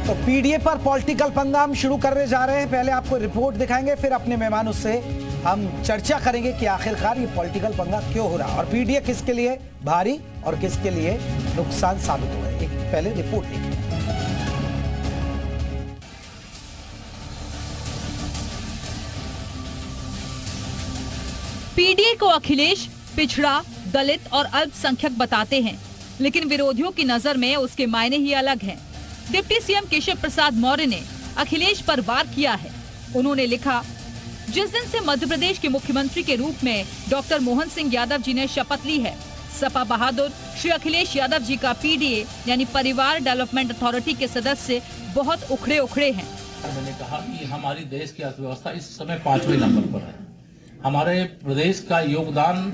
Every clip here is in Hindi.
तो पीडीए पर पॉलिटिकल पंगा हम शुरू करने जा रहे हैं। पहले आपको रिपोर्ट दिखाएंगे, फिर अपने मेहमानों से हम चर्चा करेंगे कि आखिरकार ये पॉलिटिकल पंगा क्यों हो रहा है और पीडीए किसके लिए भारी और किसके लिए नुकसान साबित हुआ है। एक पहले रिपोर्ट देखिए। पीडीए को अखिलेश पिछड़ा, दलित और अल्पसंख्यक बताते हैं, लेकिन विरोधियों की नजर में उसके मायने ही अलग हैं। डिप्टी सीएम केशव प्रसाद मौर्य ने अखिलेश पर वार किया है। उन्होंने लिखा, जिस दिन से मध्य प्रदेश के मुख्यमंत्री के रूप में डॉक्टर मोहन सिंह यादव जी ने शपथ ली है, सपा बहादुर श्री अखिलेश यादव जी का पीडीए यानी परिवार डेवलपमेंट अथॉरिटी के सदस्य बहुत उखड़े हैं। मैंने कहा कि हमारी देश की अर्थव्यवस्था इस समय 5वें नंबर पर है। हमारे प्रदेश का योगदान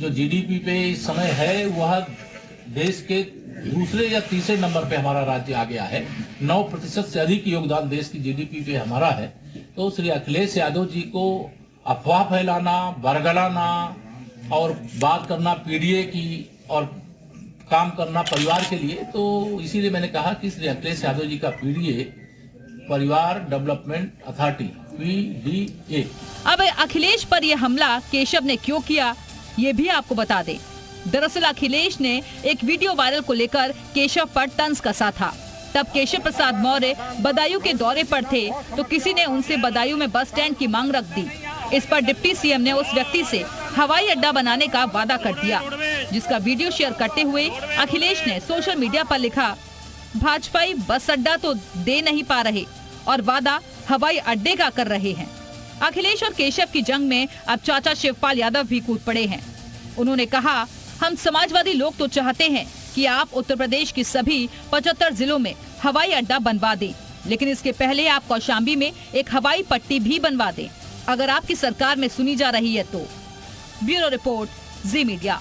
जो जीडीपी पे इस समय है, वह देश के दूसरे या तीसरे नंबर पे हमारा राज्य आ गया है। 9% से अधिक योगदान देश की जीडीपी पे हमारा है। तो श्री अखिलेश यादव जी को अफवाह फैलाना, बरगलाना और बात करना पीडीए की और काम करना परिवार के लिए, तो इसीलिए मैंने कहा कि श्री अखिलेश यादव जी का पीडीए परिवार डेवलपमेंट अथॉरिटी पीडीए। अब अखिलेश पर यह हमला केशव ने क्यों किया, ये भी आपको बता दें। दरअसल अखिलेश ने एक वीडियो वायरल को लेकर केशव पर तंज कसा था। तब केशव प्रसाद मौर्य बदायूं के दौरे पर थे तो किसी ने उनसे बदायूं में बस स्टैंड की मांग रख दी। इस पर डिप्टी सीएम ने उस व्यक्ति से हवाई अड्डा बनाने का वादा कर दिया, जिसका वीडियो शेयर करते हुए अखिलेश ने सोशल मीडिया पर लिखा, भाजपाई बस अड्डा तो दे नहीं पा रहे और वादा हवाई अड्डे का कर रहे हैं। अखिलेश और केशव की जंग में अब चाचा शिवपाल यादव भी कूद पड़े हैं। उन्होंने कहा, हम समाजवादी लोग तो चाहते हैं कि आप उत्तर प्रदेश की सभी 75 जिलों में हवाई अड्डा बनवा दें, लेकिन इसके पहले आप कौशाम्बी में एक हवाई पट्टी भी बनवा दें, अगर आपकी सरकार में सुनी जा रही है तो। ब्यूरो रिपोर्ट, जी मीडिया।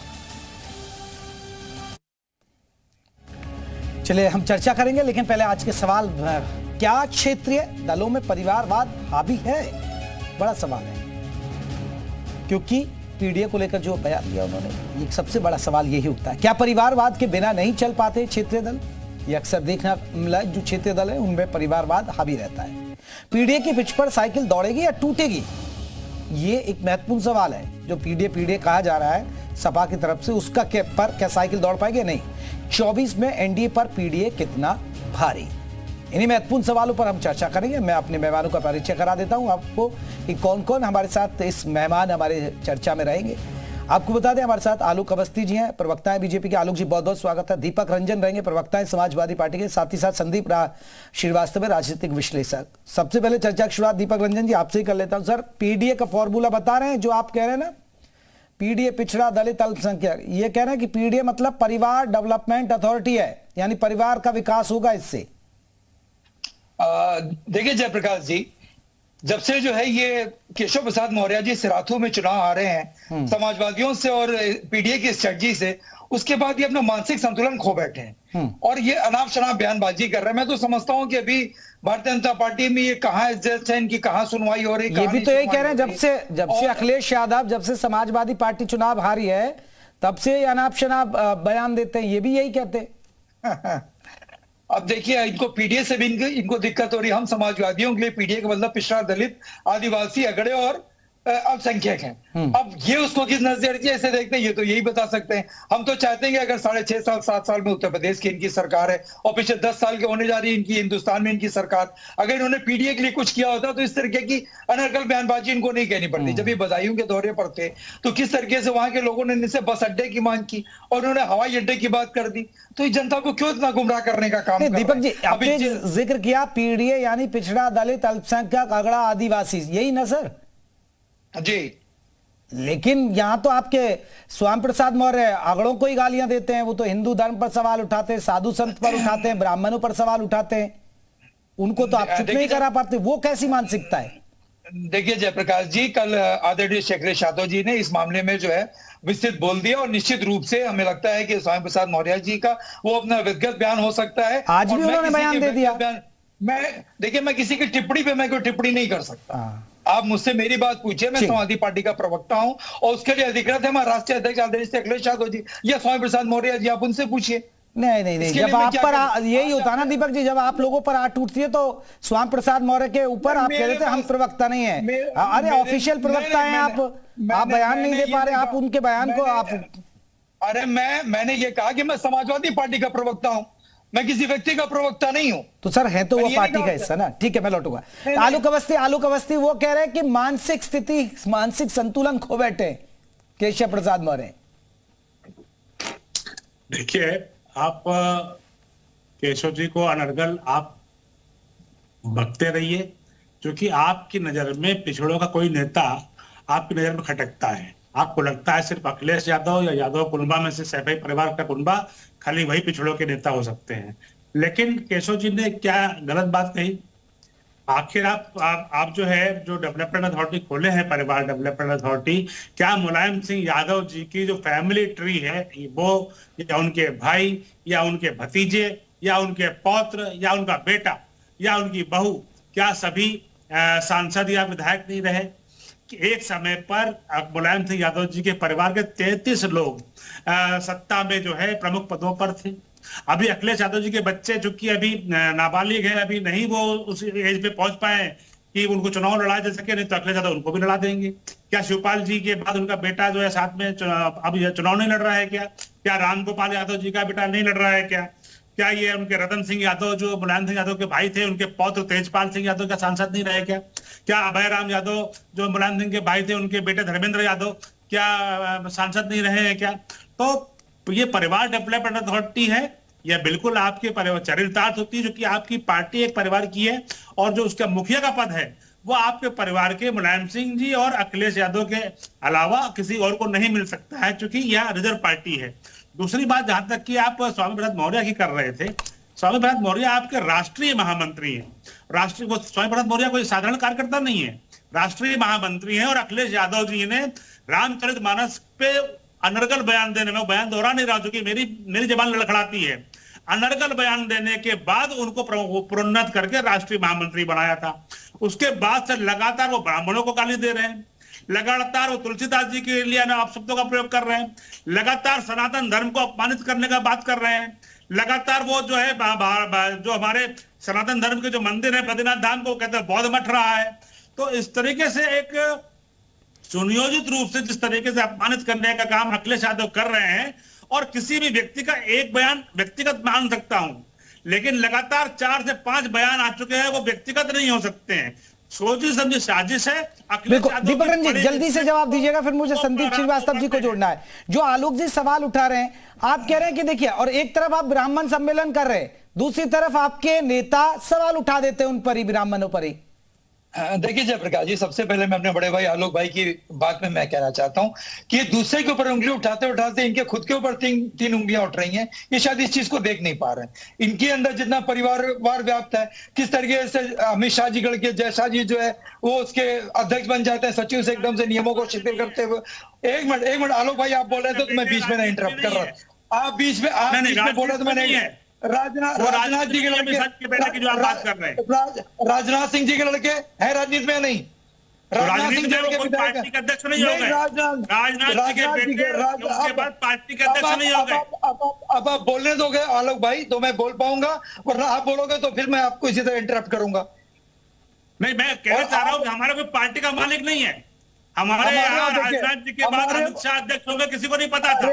चलिए हम चर्चा करेंगे, लेकिन पहले आज के सवाल, क्या क्षेत्रीय दलों में परिवारवाद हावी है? बड़ा सवाल है, क्योंकि पीडीए को लेकर जो बयान दिया उन्होंने, एक सबसे बड़ा सवाल यही उठता है, क्या परिवारवाद के बिना नहीं चल पाते क्षेत्रीय दल? ये अक्सर देखना मिला, जो क्षेत्रीय दल है उनमें परिवारवाद हावी रहता है। पीडीए की पिच पर साइकिल दौड़ेगी या टूटेगी, ये एक महत्वपूर्ण सवाल है। जो पीडीए कहा जा रहा है सपा की तरफ से, उसका क्या साइकिल दौड़ पाएगी? नहीं। 24 में एनडीए पर पीडीए कितना भारी, इन्हीं महत्वपूर्ण सवालों पर हम चर्चा करेंगे। मैं अपने मेहमानों का परिचय करा देता हूं आपको कि कौन कौन हमारे साथ इस मेहमान हमारे चर्चा में रहेंगे। आपको बता दें, हमारे साथ आलोक अवस्थी जी हैं, प्रवक्ता हैं बीजेपी के। आलोक जी, बहुत बहुत स्वागत है। दीपक रंजन रहेंगे, प्रवक्ता हैं समाजवादी पार्टी के। साथ ही साथ संदीप श्रीवास्तव है, राजनीतिक विश्लेषक। सबसे पहले चर्चा की शुरुआत दीपक रंजन जी आपसे ही कर लेता हूं। सर, पीडीए का फॉर्मूला बता रहे हैं, जो आप कह रहे हैं ना, पीडीए पिछड़ा, दलित, अल्पसंख्यक, ये कह रहे हैं कि पीडीए मतलब परिवार डेवलपमेंट अथॉरिटी है, यानी परिवार का विकास होगा इससे। देखिए जयप्रकाश जी, जब से जो है ये केशव प्रसाद मौर्य जी सिराथू में चुनाव आ रहे हैं समाजवादियों से और पीडीए की स्ट्रेटजी से, उसके बाद ये अपना मानसिक संतुलन खो बैठे हैं और ये अनाप शनाप बयानबाजी कर रहे हैं। मैं तो समझता हूं कि अभी भारतीय जनता पार्टी में ये कहां इज्जत है इनकी, कहां सुनवाई हो रही। ये भी तो यही कह रहे हैं, जब से अखिलेश यादव, जब से समाजवादी पार्टी चुनाव हारी है, तब से अनाप शनाप बयान देते हैं, ये भी यही कहते हैं। अब देखिए, इनको पीडीए से भी इनको दिक्कत हो रही है। हम समाजवादियों के लिए पीडीए का मतलब पिछड़ा, दलित, आदिवासी, अगड़े और अल्पसंख्यक हैं। अब ये उसको किस नजरिए से देखते हैं, ये तो यही बता सकते हैं। हम तो चाहते हैं कि अगर 6.5 साल 7 साल में उत्तर प्रदेश की इनकी सरकार है और पिछले 10 साल के होने जा रही है इनकी हिंदुस्तान में इनकी सरकार, अगर इन्होंने पीडीए के लिए कुछ किया होता तो इस तरीके की अनर्गल बयानबाजी इनको नहीं कहनी पड़ती। जब ये बदायूं के दौरे पर थे तो किस तरीके से वहां के लोगों ने इनसे बस अड्डे की मांग की और उन्होंने हवाई अड्डे की बात कर दी, तो इस जनता को क्यों इतना गुमराह करने का काम? दीपक जी, आपने जिक्र किया पीडीए यानी पिछड़ा, दलित, अल्पसंख्यक, अगड़ा, आदिवासी, यही ना सर? जी, लेकिन यहां तो आपके स्वामी प्रसाद मौर्य अगड़ों को ही गालियां देते हैं। वो तो हिंदू धर्म पर सवाल उठाते हैं, साधु संत पर उठाते हैं, ब्राह्मणों पर सवाल उठाते हैं, उनको तो आप चुप नहीं करा पाते। वो कैसी मानसिकता है? देखिए जयप्रकाश जी, कल आदरणीय अखिलेश यादव जी ने इस मामले में जो है विस्तृत बोल दिया और निश्चित रूप से हमें लगता है कि स्वामी प्रसाद मौर्य जी का वो अपना व्यक्तिगत बयान हो सकता है। आज भी उन्होंने बयान दे दिया। मैं किसी की टिप्पणी पे मैं कोई टिप्पणी नहीं कर सकता। आप मुझसे मेरी बात पूछिए, मैं समाजवादी पार्टी का प्रवक्ता हूं और उसके लिए अधिकृत है हमारे राष्ट्रीय अध्यक्ष आदरणीय अखिलेश यादव जी या स्वामी प्रसाद मौर्य जी, आप उनसे पूछिए। नहीं नहीं नहीं, जब आप पर यही होता है ना दीपक जी, जब आप लोगों पर आ टूटती है तो स्वामी प्रसाद मौर्य के ऊपर आप कह रहे थे हम प्रवक्ता नहीं है। अरे ऑफिशियल प्रवक्ता हैं आप बयान नहीं दे पा रहे, आप उनके बयान को आप। अरे मैंने ये कहा कि मैं समाजवादी पार्टी का प्रवक्ता हूं, मैं किसी व्यक्ति का प्रवक्ता नहीं हूं। तो सर है तो वो पार्टी का हिस्सा ना, ठीक है मैं लौटूंगा। आलोक अवस्थी वो कह रहे हैं कि मानसिक स्थिति, मानसिक संतुलन खो बैठे केशव प्रसाद मौर्य। देखिए, आप केशव जी को अनर्गल आप बकते रहिए, क्योंकि आपकी नजर में पिछड़ों का कोई नेता आपकी नजर में खटकता है। आपको लगता है सिर्फ अखिलेश यादव या यादव कुनबा में से सैफई परिवार का कुनबा खाली वही पिछड़ों के नेता हो सकते हैं। लेकिन केशव जी ने क्या गलत बात कही? आखिर आप जो डेवलपमेंट अथॉरिटी खोले हैं, परिवार डेवलपमेंट अथॉरिटी, क्या मुलायम सिंह यादव जी की जो फैमिली ट्री है वो, या उनके भाई या उनके भतीजे या उनके पौत्र या उनका बेटा या उनकी बहू, क्या सभी सांसद या विधायक नहीं रहे? कि एक समय पर मुलायम सिंह यादव जी के परिवार के 33 लोग सत्ता में जो है प्रमुख पदों पर थे। अभी अखिलेश यादव जी के बच्चे जो कि अभी नाबालिग हैं, अभी नहीं वो उस एज पे पहुंच पाए कि उनको चुनाव लड़ा जा सके, नहीं तो अखिलेश यादव उनको भी लड़ा देंगे। क्या शिवपाल जी के बाद उनका बेटा जो है साथ में अब चुनाव नहीं लड़ रहा है? क्या रामगोपाल यादव जी का बेटा नहीं लड़ रहा है? क्या ये उनके रतन सिंह यादव जो मुलायम सिंह यादव के भाई थे, उनके पौत्र तेजपाल सिंह यादव का सांसद नहीं रहे? क्या अभय राम यादव जो मुलायम सिंह के भाई थे, उनके बेटे धर्मेंद्र यादव क्या सांसद नहीं रहे हैं? तो ये परिवार डेवलपमेंट अथॉरिटी है, यह बिल्कुल आपके चरितार्थ होती है, जो कि आपकी पार्टी एक परिवार की है, और जो उसका मुखिया का पद है वो आपके परिवार के मुलायम सिंह जी और अखिलेश यादव के अलावा किसी और को नहीं मिल सकता है, क्योंकि यह रिजर्व पार्टी है। दूसरी बात, जहां तक कि आप स्वामी प्रसाद मौर्य की कर रहे थे, स्वामी प्रसाद मौर्य आपके राष्ट्रीय महामंत्री हैं। स्वामी प्रसाद मौर्य कोई साधारण कार्यकर्ता नहीं है, राष्ट्रीय महामंत्री हैं। और अखिलेश यादव जी ने रामचरितमानस पे अनर्गल बयान देने में, बयान दोहरा नहीं रहा, क्योंकि मेरी जबान लड़खड़ाती है, अनर्गल बयान देने के बाद उनको प्रोन्नत करके राष्ट्रीय महामंत्री बनाया था। उसके बाद से लगातार वो ब्राह्मणों को गाली दे रहे हैं, लगातार वो तुलसीदास जी के लिए आप शब्दों का प्रयोग कर रहे हैं, लगातार सनातन धर्म को अपमानित करने का बात कर रहे हैं, लगातार वो जो है जो हमारे सनातन धर्म के जो मंदिर है बद्रीनाथ धाम को कहते हैं बौद्ध मठ रहा है। तो इस तरीके से एक सुनियोजित रूप से जिस तरीके से अपमानित करने का काम अखिलेश यादव कर रहे हैं, और किसी भी व्यक्ति का एक बयान व्यक्तिगत मान सकता हूं, लेकिन लगातार 4 से 5 बयान आ चुके हैं, वो व्यक्तिगत नहीं हो सकते हैं, सोची समझी साजिश है। दीपक रंजन जल्दी से जवाब दीजिएगा, फिर मुझे संदीप श्रीवास्तव जी को जोड़ना है। जो आलोक जी सवाल उठा रहे हैं, आप कह रहे हैं कि देखिए, और एक तरफ आप ब्राह्मण सम्मेलन कर रहे हैं, दूसरी तरफ आपके नेता सवाल उठा देते हैं उन पर ही, ब्राह्मणों पर ही। देखिए जयप्रकाश जी, सबसे पहले मैं अपने बड़े भाई आलोक भाई की बात में मैं कहना चाहता हूं कि दूसरे के ऊपर उंगली उठाते उठाते इनके खुद के ऊपर तीन उंगलियां उठ रही हैं। ये शायद इस चीज को देख नहीं पा रहे हैं। इनके अंदर जितना परिवारवार व्याप्त है, किस तरीके से अमित शाह जी गढ़ के जयशाह जी जो है वो उसके अध्यक्ष बन जाते हैं सचिव से एकदम से नियमों को शिथिल करते हुए। एक मिनट आलोक भाई, आप बोल रहे थे तो मैं बीच में नहीं इंटरप्ट कर रहा। आप बीच में बोल रहे थे, मैंने राजनाथ जी के लड़के की जो आप बात कर रहे हैं, राजनाथ सिंह जी के लड़के हैं राजनीति में नहीं? राजनाथ सिंह जी के पार्टी के अध्यक्ष नहीं हो गए, राजनाथ जी के बेटे उसके बाद पार्टी के अध्यक्ष नहीं हो गए। अब आप बोलने दोगे आलोक भाई तो मैं बोल पाऊंगा, वरना आप बोलोगे तो फिर मैं आपको इसी तरह इंटरप्ट करूंगा। नहीं, मैं कहना चाह रहा हूँ कि हमारा कोई पार्टी का मालिक नहीं है। हमारे यहाँ राजनाथ जी के बाद अमित शाह अध्यक्ष हो गए, किसी को नहीं पता था।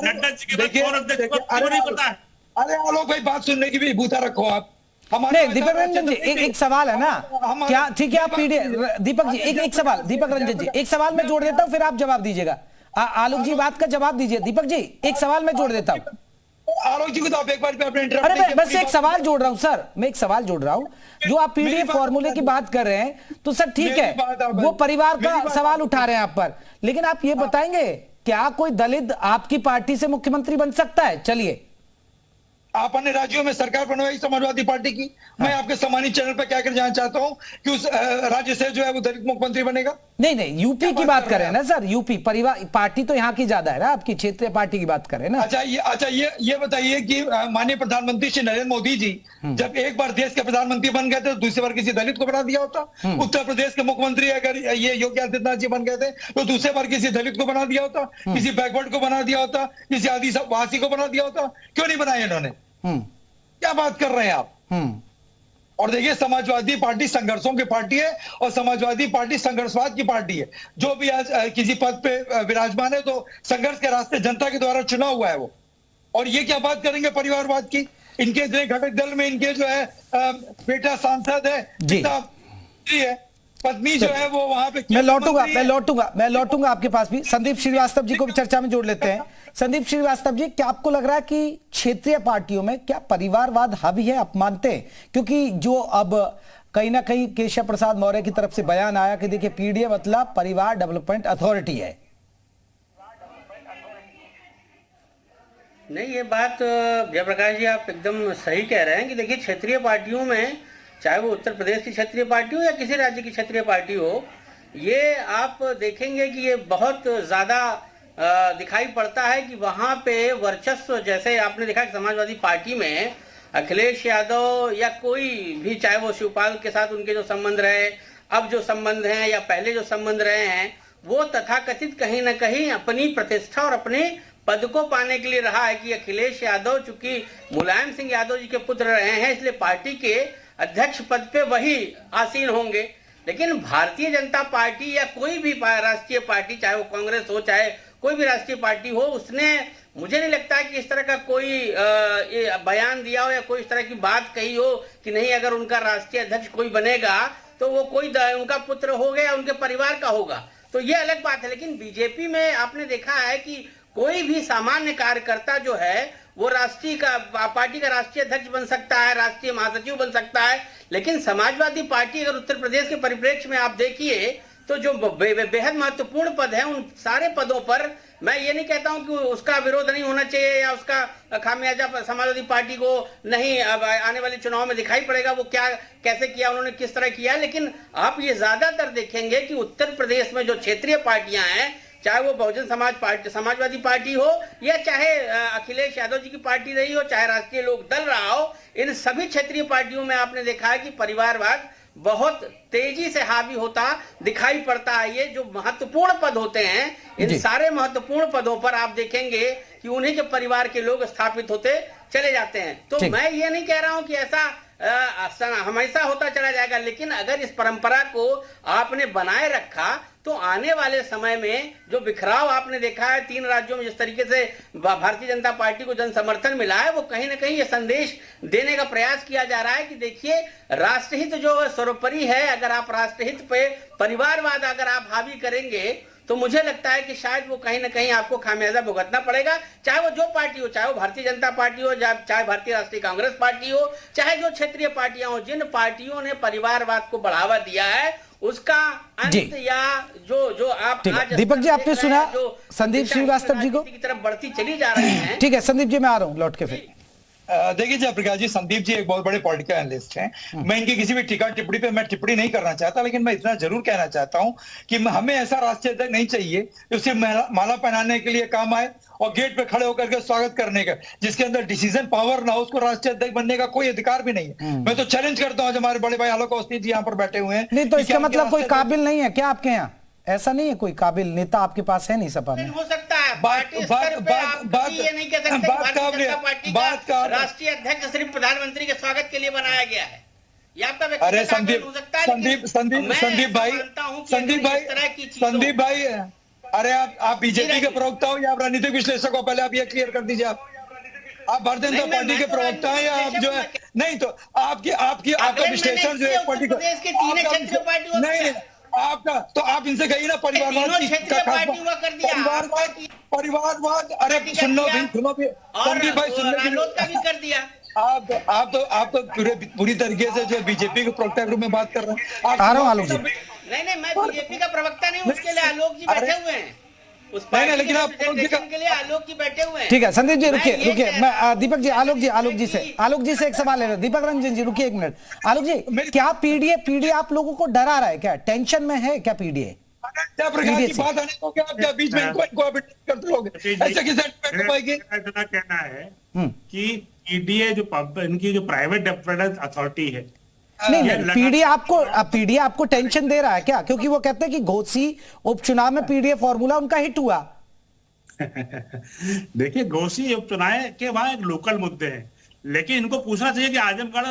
नड्डा जी के बाद कौन अध्यक्ष हुआ, किसी को नहीं पता है। अरे आलोक भाई, बात सुनने की भी भूता रखो आप। नहीं दीपक रंजन जी, एक सवाल है ना, क्या ठीक है? आप दीपक जी एक सवाल, दीपक रंजन जी एक सवाल मैं जोड़ देता हूँ, फिर आप जवाब दीजिएगा। आलोक जी बात का जवाब दीजिए। दीपक जी एक सवाल मैं जोड़ देता हूँ। आलोक जी को तो आप एक बार पे अपने अरे मैं बस एक सवाल जोड़ रहा हूं सर, मैं एक सवाल जोड़ रहा हूं। जो आप पीडीएफ फॉर्मूले की बात कर रहे हैं तो सर ठीक है, वो परिवार का सवाल उठा रहे हैं आप पर, लेकिन आप ये बताएंगे क्या कोई दलित आपकी पार्टी से मुख्यमंत्री बन सकता है? चलिए, आप अन्य राज्यों में सरकार बनवाई समाजवादी पार्टी की, मैं आपके सम्मानित चैनल पर क्या कर जानना चाहता हूं कि उस राज्य से जो है वो दलित मुख्यमंत्री बनेगा। नहीं यूपी की बात करें ना सर, यूपी परिवार पार्टी तो यहाँ की ज्यादा है ना, आपकी क्षेत्रीय पार्टी की बात करें ना। अच्छा ये बताइए कि माननीय प्रधानमंत्री श्री नरेंद्र मोदी जी जब एक बार देश के प्रधानमंत्री बन गए थे तो दूसरी बार किसी दलित को बना दिया होता। उत्तर प्रदेश के मुख्यमंत्री अगर ये योगी आदित्यनाथ जी बन गए थे तो दूसरी बार किसी दलित को बना दिया होता, किसी बैकवर्ड को बना दिया होता, किसी आदिवासी को बना दिया होता। क्यों नहीं बनाया इन्होंने? क्या बात कर रहे हैं आप? और देखिए, समाजवादी पार्टी संघर्षों की पार्टी है और समाजवादी पार्टी संघर्षवाद की पार्टी है। जो भी आज किसी पद पे विराजमान है तो संघर्ष के रास्ते जनता के द्वारा चुना हुआ है वो। और ये क्या बात करेंगे परिवारवाद की? इनके जो घटक दल में इनके जो है बेटा सांसद है, पिता है, पत्नी जो है वो वहां पे। मैं लौटूंगा आपके पास भी। संदीप श्रीवास्तव जी को भी चर्चा में जोड़ लेते हैं। संदीप श्रीवास्तव जी, क्या आपको लग रहा है कि क्षेत्रीय पार्टियों में क्या परिवारवाद हावी है? आप मानते हैं? क्योंकि जो अब कहीं ना कहीं केशव प्रसाद मौर्य की तरफ से बयान आया कि देखिए पीडीए मतलब परिवार डेवलपमेंट अथॉरिटी है। नहीं, ये बात जयप्रकाश जी आप एकदम सही कह रहे हैं कि देखिए क्षेत्रीय पार्टियों में, चाहे वो उत्तर प्रदेश की क्षेत्रीय पार्टी हो या किसी राज्य की क्षेत्रीय पार्टी हो, ये आप देखेंगे कि ये बहुत ज़्यादा दिखाई पड़ता है कि वहाँ पे वर्चस्व, जैसे आपने देखा कि समाजवादी पार्टी में अखिलेश यादव या कोई भी, चाहे वो शिवपाल के साथ उनके जो संबंध रहे, अब जो संबंध हैं या पहले जो संबंध रहे हैं, वो तथाकथित कहीं ना कहीं अपनी प्रतिष्ठा और अपने पद को पाने के लिए रहा है कि अखिलेश यादव चूंकि मुलायम सिंह यादव जी के पुत्र रहे हैं, इसलिए पार्टी के अध्यक्ष पद पे वही आसीन होंगे। लेकिन भारतीय जनता पार्टी या कोई भी राष्ट्रीय पार्टी, चाहे वो कांग्रेस हो चाहे कोई भी राष्ट्रीय पार्टी हो, उसने, मुझे नहीं लगता कि इस तरह का कोई बयान दिया हो या कोई इस तरह की बात कही हो कि नहीं अगर उनका राष्ट्रीय अध्यक्ष कोई बनेगा तो वो कोई उनका पुत्र होगा या उनके परिवार का होगा, तो ये अलग बात है। लेकिन बीजेपी में आपने देखा है कि कोई भी सामान्य कार्यकर्ता जो है वो राष्ट्रीय का पार्टी का राष्ट्रीय अध्यक्ष बन सकता है, राष्ट्रीय महासचिव बन सकता है। लेकिन समाजवादी पार्टी अगर उत्तर प्रदेश के परिप्रेक्ष्य में आप देखिए तो जो बेहद महत्वपूर्ण पद है, उन सारे पदों पर मैं ये नहीं कहता हूं कि उसका विरोध नहीं होना चाहिए या उसका खामियाजा समाजवादी पार्टी को नहीं अब आने वाले चुनाव में दिखाई पड़ेगा वो क्या कैसे किया, उन्होंने किस तरह किया। लेकिन आप ये ज्यादातर देखेंगे कि उत्तर प्रदेश में जो क्षेत्रीय पार्टियां हैं, चाहे वो बहुजन समाज पार्टी, समाजवादी पार्टी हो या चाहे अखिलेश यादव जी की पार्टी रही हो, चाहे राष्ट्रीय लोक दल रहा हो, इन सभी क्षेत्रीय पार्टियों में आपने देखा है कि परिवारवाद बहुत तेजी से हावी होता दिखाई पड़ता है। ये जो महत्वपूर्ण पद होते हैं, इन सारे महत्वपूर्ण पदों पर आप देखेंगे कि उन्हीं के परिवार के लोग स्थापित होते चले जाते हैं। तो मैं ये नहीं कह रहा हूं कि ऐसा हमेशा होता चला जाएगा, लेकिन अगर इस परंपरा को आपने बनाए रखा तो आने वाले समय में जो बिखराव आपने देखा है 3 राज्यों में, जिस तरीके से भारतीय जनता पार्टी को जन समर्थन मिला है, वो कहीं ना कहीं ये संदेश देने का प्रयास किया जा रहा है कि देखिए राष्ट्रहित जो सर्वोपरि है। अगर आप राष्ट्रहित पे परिवारवाद अगर आप हावी करेंगे तो मुझे लगता है कि शायद वो कहीं ना कहीं आपको खामियाजा भुगतना पड़ेगा, चाहे वो जो पार्टी हो, चाहे वो भारतीय जनता पार्टी हो, चाहे भारतीय राष्ट्रीय कांग्रेस पार्टी हो, चाहे जो क्षेत्रीय पार्टियां हो। जिन पार्टियों ने परिवारवाद को बढ़ावा दिया है उसका अंत या जो आप आज दीपक जी आपने सुना संदीप श्रीवास्तव जी को की तरफ बढ़ती चली जा रही है। ठीक है संदीप जी, मैं आ रहा हूँ लौट के फिर। देखिए जयप्रकाश जी, संदीप जी एक बहुत बड़े पॉलिटिकल एनालिस्ट हैं। मैं इनकी किसी भी टिक्का टिप्पणी पे मैं टिप्पणी नहीं करना चाहता, लेकिन मैं इतना जरूर कहना चाहता हूं कि हमें ऐसा राष्ट्रीय अध्यक्ष नहीं चाहिए जो सिर्फ माला पहनाने के लिए काम आए और गेट पे खड़े होकर के स्वागत करने का, जिसके अंदर डिसीजन पावर ना हो, उसको राष्ट्रीय अध्यक्ष बनने का कोई अधिकार भी नहीं है। मैं तो चैलेंज करता हूँ, हमारे बड़े भाई आलोक अवस्थी जी यहाँ पर बैठे हुए हैं। नहीं तो इसका मतलब कोई काबिल नहीं है क्या आपके यहाँ? ऐसा नहीं है, कोई काबिल नेता आपके पास है नहीं सपा में? हो सकता है ये नहीं कह सकते पार्टी का राष्ट्रीय अध्यक्ष सिर्फ प्रधानमंत्री के स्वागत के लिए बनाया गया है। अरे संदीप भाई अरे आप बीजेपी के प्रवक्ता हो या आप राजनीतिक विश्लेषक हो? पहले आप ये क्लियर कर दीजिए। आप भारतीय जनता पार्टी के प्रवक्ता हैं या आप जो है नहीं, तो आपका विश्लेषण जो है नहीं आपका, तो आप इनसे कहिए ना परिवारवाद। अरे सुनो भी संदीप भाई, आप तो पूरी तरीके से जो बीजेपी के प्रवक्ता के रूप में बात कर रहे हैं। आ रहा हूं आलोक जी। नहीं मैं बीजेपी का प्रवक्ता नहीं, उसके लिए आलोक जी बैठे हुए हैं। नहीं लेकिन आप के लिए आलोक जी बैठे हुए हैं। ठीक है संदीप जी रुकिए मैं दीपक जी आलोक जी से एक सवाल है। दीपक रंजन जी रुकिए 1 मिनट। आलोक जी, क्या पीडीए आप लोगों को डरा रहा है क्या? टेंशन में है क्या पीडीए? जयप्रकाश की बात आने को क्या आप क्या बीच में इनको करते लोगे? ऐसे किसे पाएंगे? इतना कहना है कि पीडीए जो इनकी जो प्राइवेट डेवलपमेंट अथॉरिटी है, नहीं पीडीए आपको टेंशन दे रहा है क्या? क्योंकि वो कहते हैं कि घोसी उपचुनाव में पीडीए फॉर्मूला उनका हिट हुआ। देखिए, घोसी उपचुनाव के वहां एक लोकल मुद्दे हैं, लेकिन इनको पूछना चाहिए कि आजमगढ़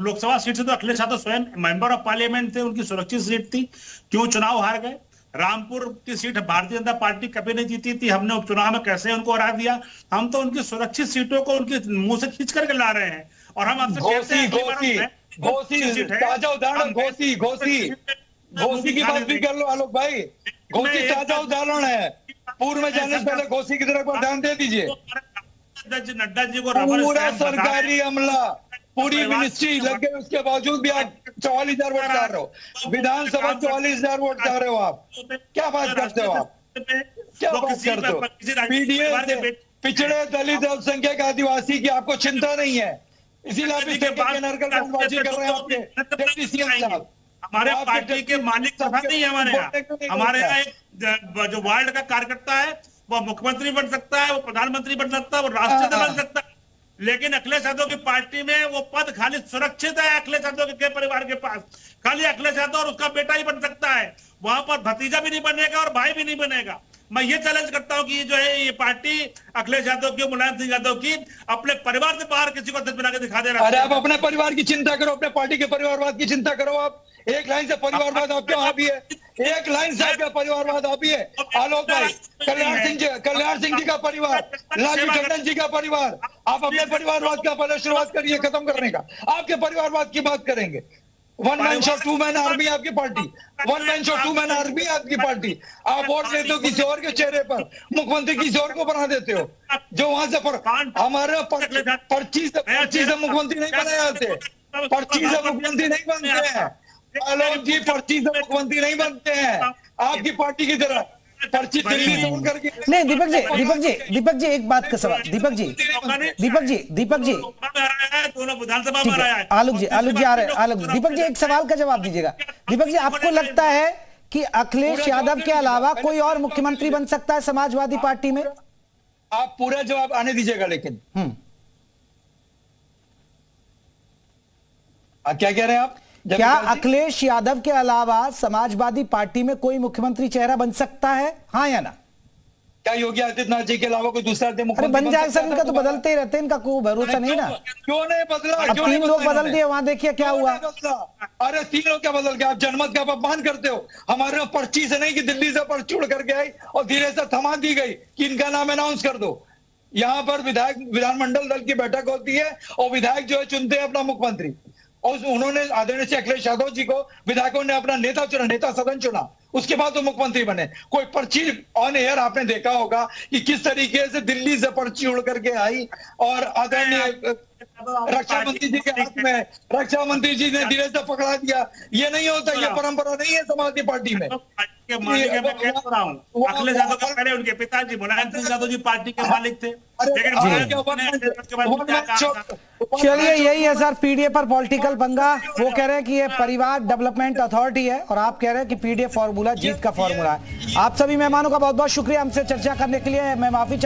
लोकसभा सीट से तो अखिलेश यादव स्वयं मेंबर ऑफ पार्लियामेंट थे, उनकी सुरक्षित सीट थी, क्यों चुनाव हार गए? रामपुर की सीट भारतीय जनता पार्टी कभी नहीं जीती थी, हमने उपचुनाव में कैसे उनको हरा दिया? हम तो उनकी सुरक्षित सीटों को उनके मुंह से खींच करके ला रहे हैं। और हम आपसे कहते हैं ताजा उदाहरण घोसी की बात भी कर लो आलोक भाई। घोसी ताजा उदाहरण है। पूर्व में जाने से पहले घोसी की तरफ ध्यान दे दीजिए। नड्डा जी को पूरा सरकारी अमला, पूरी मिनिस्ट्री लग गई, उसके बावजूद भी आप 44,000 वोट चाह रहे हो। विधानसभा 44,000 वोट चाह रहे हो आप। क्या बात करते हो आप? क्या बात करते हो? पीडीए से पिछड़े दलित अल्पसंख्यक आदिवासी की आपको चिंता नहीं है, इसीलिए आप इस नरकलबाजी कर रहे हैं आपके डिप्टी सीएम साहब। हमारे पार्टी के मालिक सभा नहीं है हमारे यहाँ एक जो वार्ड का कार्यकर्ता है वो मुख्यमंत्री बन सकता है, वो प्रधानमंत्री बन सकता है, वो राष्ट्रपति बन सकता है, लेकिन अखिलेश यादव की पार्टी में वो पद खाली सुरक्षित है अखिलेश यादव के परिवार के पास। खाली अखिलेश यादव और उसका बेटा ही बन सकता है, वहां पर भतीजा भी नहीं बनेगा और भाई भी नहीं बनेगा। मैं ये चैलेंज करता हूं कि ये जो है ये पार्टी अखिलेश यादव की, मुलायम सिंह यादव की, अपने परिवार से बाहर किसी को अध्यक्ष बना के दिखा दे रहा है। अरे आप अपने परिवार की चिंता करो, अपने पार्टी के परिवारवाद की चिंता करो। आप एक लाइन से परिवारवाद आपके वहां भी है, एक लाइन से आपका परिवारवाद आप ही है। आलोक भाई, कल्याण सिंह जी का परिवार, लालजी टंडन जी का परिवार, आप अपने परिवारवाद का पहले शुरुआत करिए खत्म करने का, आपके परिवारवाद की बात करेंगे। One man show two man army आपकी party, one man show two man army आपकी पार्टी। आप वोट लेते हो किसी और के चेहरे पर, मुख्यमंत्री किसी और को बना देते हो, जो वहां से हमारे पर्ची से मुख्यमंत्री नहीं बनाए जाते, पर्ची से मुख्यमंत्री नहीं बनते हैं आलोक जी, पर्ची से मुख्यमंत्री नहीं बनते हैं आपकी पार्टी की तरह। पर्ची दिल्ली से उड़ करके नहीं। दीपक जी एक बात का सवाल। दीपक जी दोनों विधानसभा में आया है। आलोक जी आ रहे हैं। आलोक जी, दीपक जी एक सवाल का जवाब दीजिएगा। दीपक जी, आपको लगता है कि अखिलेश यादव के अलावा कोई और मुख्यमंत्री बन सकता है समाजवादी पार्टी में? आप पूरा जवाब आने दीजिएगा। लेकिन क्या कह रहे हैं आप? क्या अखिलेश यादव के अलावा समाजवादी पार्टी में कोई मुख्यमंत्री चेहरा बन सकता है, हाँ या ना? क्या योगी आदित्यनाथ जी के अलावा कोई दूसरा मुख्यमंत्री बन जाए सर? इनका तो बदलते ही रहते हैं, इनका कोई भरोसा नहीं ना। क्यों नहीं बदला? अब 3 लोग बदल दिए, वहां देखिए क्या हुआ। अरे 3 लोग क्या बदल गया? आप जनमत का अपमान करते हो। हमारे यहाँ पर्ची से नहीं कि दिल्ली से पर्ची उड़ करके आई और धीरे से थमा दी गई कि इनका नाम अनाउंस कर दो। यहाँ पर विधानमंडल दल की बैठक होती है और विधायक जो है चुनते हैं अपना मुख्यमंत्री, और उन्होंने आदरणीय श्री अखिलेश यादव जी को विधायकों ने अपना नेता चुना, नेता सदन चुना, उसके बाद वो मुख्यमंत्री बने। कोई पर्ची ऑन एयर आपने देखा होगा कि किस तरीके से दिल्ली से पर्ची उड़ करके आई और आदरणीय रक्षा मंत्री जी के हाथ में, रक्षा मंत्री जी ने धीरे से पकड़ा दिया। ये नहीं होता, ये परंपरा नहीं है समाजवादी पार्टी में। अखिलेश यादव का पहले उनके पिताजी मुलायम सिंह यादव जी पार्टी के मालिक थे, लेकिन चलिए यही है सर पीडीए पर पॉलिटिकल पंगा। वो कह रहे हैं कि ये परिवार डेवलपमेंट अथॉरिटी है और आप कह रहे हैं कि पीडीए फॉर्मूला जीत का फॉर्मूला है। आप सभी मेहमानों का बहुत बहुत शुक्रिया हमसे चर्चा करने के लिए। मैं माफी